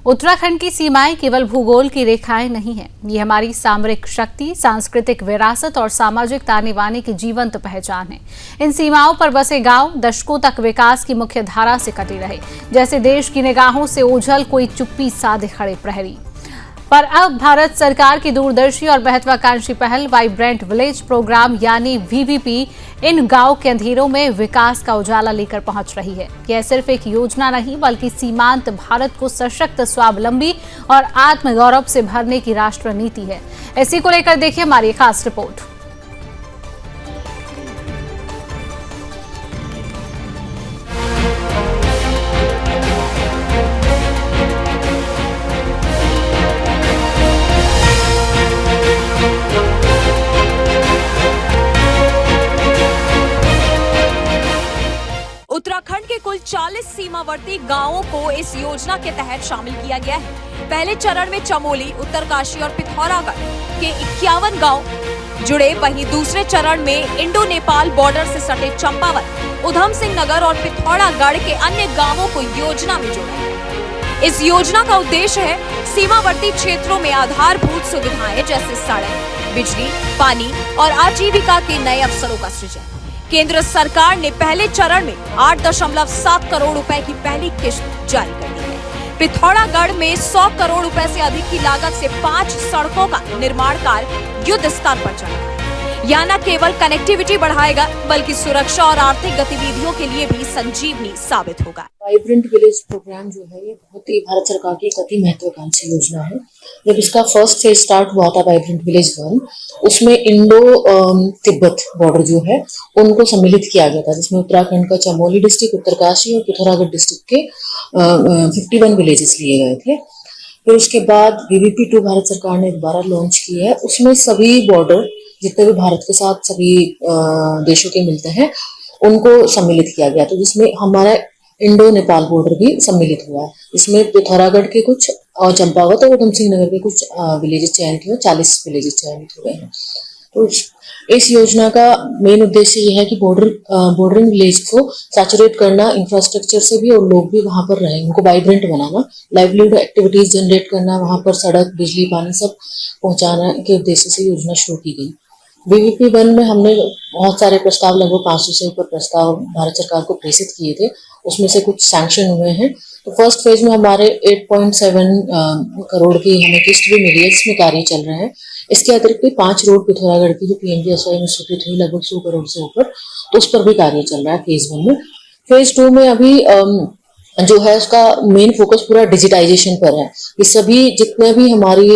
उत्तराखंड की सीमाएं केवल भूगोल की रेखाएं नहीं हैं, ये हमारी सामरिक शक्ति, सांस्कृतिक विरासत और सामाजिक ताने बाने की जीवंत पहचान है। इन सीमाओं पर बसे गांव दशकों तक विकास की मुख्य धारा से कटे रहे, जैसे देश की निगाहों से ओझल कोई चुप्पी साधे खड़े प्रहरी। पर अब भारत सरकार की दूरदर्शी और महत्वाकांक्षी पहल वाइब्रेंट विलेज प्रोग्राम यानी वीवीपी इन गांव के अंधेरों में विकास का उजाला लेकर पहुंच रही है। यह सिर्फ एक योजना नहीं बल्कि सीमांत भारत को सशक्त, स्वावलंबी और आत्मगौरव से भरने की राष्ट्र नीति है। इसी को लेकर देखिए हमारी खास रिपोर्ट। उत्तराखंड के कुल 40 सीमावर्ती गांवों को इस योजना के तहत शामिल किया गया है। पहले चरण में चमोली, उत्तरकाशी और पिथौरागढ़ के 51 गांव जुड़े, वहीं दूसरे चरण में इंडो नेपाल बॉर्डर से सटे चंपावत, उधम सिंह नगर और पिथौरागढ़ के अन्य गांवों को योजना में जोड़ा। इस योजना का उद्देश्य है सीमावर्ती क्षेत्रों में आधारभूत सुविधाएं जैसे सड़क, बिजली, पानी और आजीविका के नए अवसरों का सृजन। केंद्र सरकार ने पहले चरण में 8.7 करोड़ रुपए की पहली किश्त जारी कर दी है। पिथौरागढ़ में 100 करोड़ रुपए से अधिक की लागत से 5 सड़कों का निर्माण कार्य युद्ध स्तर पर चल रहा है। यह न केवल कनेक्टिविटी बढ़ाएगा बल्कि सुरक्षा और आर्थिक गतिविधियों के लिए भी संजीवनी साबित होगा। वाइब्रेंट विलेज प्रोग्राम जो है ये बहुत ही भारत सरकार की एक अति महत्वाकांक्षी योजना है। जब इसका फर्स्ट फेज स्टार्ट हुआ था वाइब्रेंट विलेज 1, उसमें इंडो तिब्बत बॉर्डर जो है उनको सम्मिलित किया गया था, जिसमें उत्तराखंड का चमोली डिस्ट्रिक्ट, उत्तरकाशी और पिथौरागढ़ डिस्ट्रिक्ट के 51 विलेजेस लिए गए थे। फिर उसके बाद वीवीपी 2 भारत सरकार ने दोबारा लॉन्च की है। उसमें सभी बॉर्डर जितने भी भारत के साथ सभी देशों के मिलते हैं उनको सम्मिलित किया गया, तो जिसमें हमारा इंडो नेपाल बॉर्डर भी सम्मिलित हुआ है। इसमें पिथौरागढ़ के कुछ और चंपावत और उधम सिंह नगर के कुछ विलेजेस चयनित हुए, 40 विलेजेस चयनित हुए हैं। तो इस योजना का मेन उद्देश्य यह है कि बॉर्डरिंग विलेज को सैचुरेट करना, इंफ्रास्ट्रक्चर से भी, और लोग भी वहां पर रहें, उनको वाइब्रेंट बनाना, लाइवलीहुड एक्टिविटीज जनरेट करना, वहां पर सड़क, बिजली, पानी सब पहुंचाना के उद्देश्य से योजना शुरू की गई। वीवीपी 1 में हमने बहुत सारे प्रस्ताव, लगभग 500 से ऊपर प्रस्ताव भारत सरकार को प्रेषित किए थे, उसमें से कुछ सैंक्शन हुए हैं। तो फर्स्ट फेज में हमारे 8.7 करोड़ की हमें किस्त भी मिली है, जिसमें कार्य चल रहे हैं। इसके अतिरिक्त भी 5 रोड पिथौरागढ़ की जो PMGSY में स्वीकृत हुई, लगभग 100 करोड़ से ऊपर, तो उस पर भी कार्य चल रहा है फेज 1 में। फेज 2 में अभी जो है उसका मेन फोकस पूरा डिजिटाइजेशन पर है कि सभी जितने भी हमारी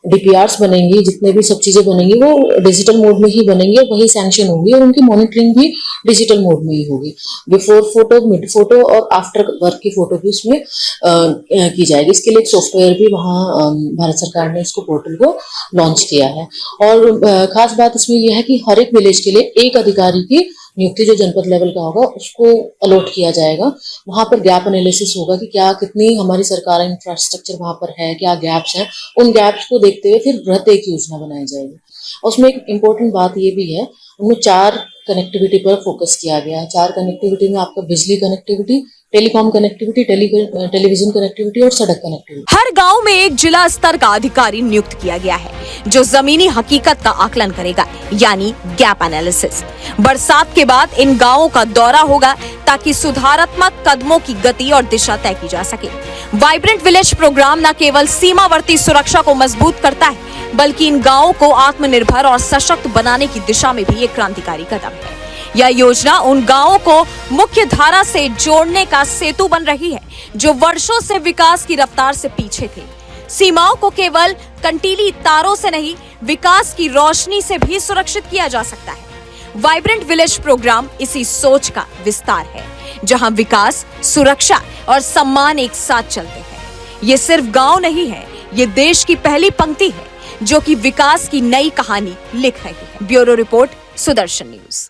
DPRs बनेंगी, जितने भी सब चीजें बनेंगी वो डिजिटल मोड में ही बनेंगी और वही सैंक्शन होंगी, और उनकी मॉनिटरिंग भी डिजिटल मोड में ही होगी। बिफोर फोटो, मिड फोटो और आफ्टर वर्क की फोटो भी उसमें की जाएगी। इसके लिए एक सॉफ्टवेयर भी वहाँ भारत सरकार ने इसको पोर्टल को लॉन्च किया है। और खास बात इसमें यह है कि हर एक विलेज के लिए एक अधिकारी की नियुक्ति जो जनपद लेवल का होगा उसको अलॉट किया जाएगा। वहां पर गैप एनालिसिस होगा कि क्या कितनी हमारी सरकार इंफ्रास्ट्रक्चर वहां पर है, क्या गैप्स हैं, उन गैप्स को देखते हुए फिर वृहत एक योजना बनाई जाएगी। उसमें एक इम्पोर्टेंट बात ये भी है, उनमें 4 कनेक्टिविटी पर फोकस किया गया है। 4 कनेक्टिविटी में आपका बिजली connectivity, telecom connectivity, television connectivity और सड़क कनेक्टिविटी। हर गांव में एक जिला स्तर का अधिकारी नियुक्त किया गया है जो जमीनी हकीकत का आकलन करेगा, यानी गैप एनालिसिस। बरसात के बाद इन गांवों का दौरा होगा ताकि सुधारात्मक कदमों की गति और दिशा तय की जा सके। वाइब्रेंट विलेज प्रोग्राम न केवल सीमावर्ती सुरक्षा को मजबूत करता है बल्कि इन गांवों को आत्मनिर्भर और सशक्त बनाने की दिशा में भी एक क्रांतिकारी कदम है। यह योजना उन गांवों को मुख्य धारा से जोड़ने का सेतु बन रही है जो वर्षों से विकास की रफ्तार से पीछे थे। सीमाओं को केवल कंटीली तारों से नहीं, विकास की रोशनी से भी सुरक्षित किया जा सकता है। वाइब्रेंट विलेज प्रोग्राम इसी सोच का विस्तार है, जहां विकास, सुरक्षा और सम्मान एक साथ चलते हैं। ये सिर्फ गांव नहीं है, ये देश की पहली पंक्ति है जो कि विकास की नई कहानी लिख रही है। Bureau report, Sudarshan news.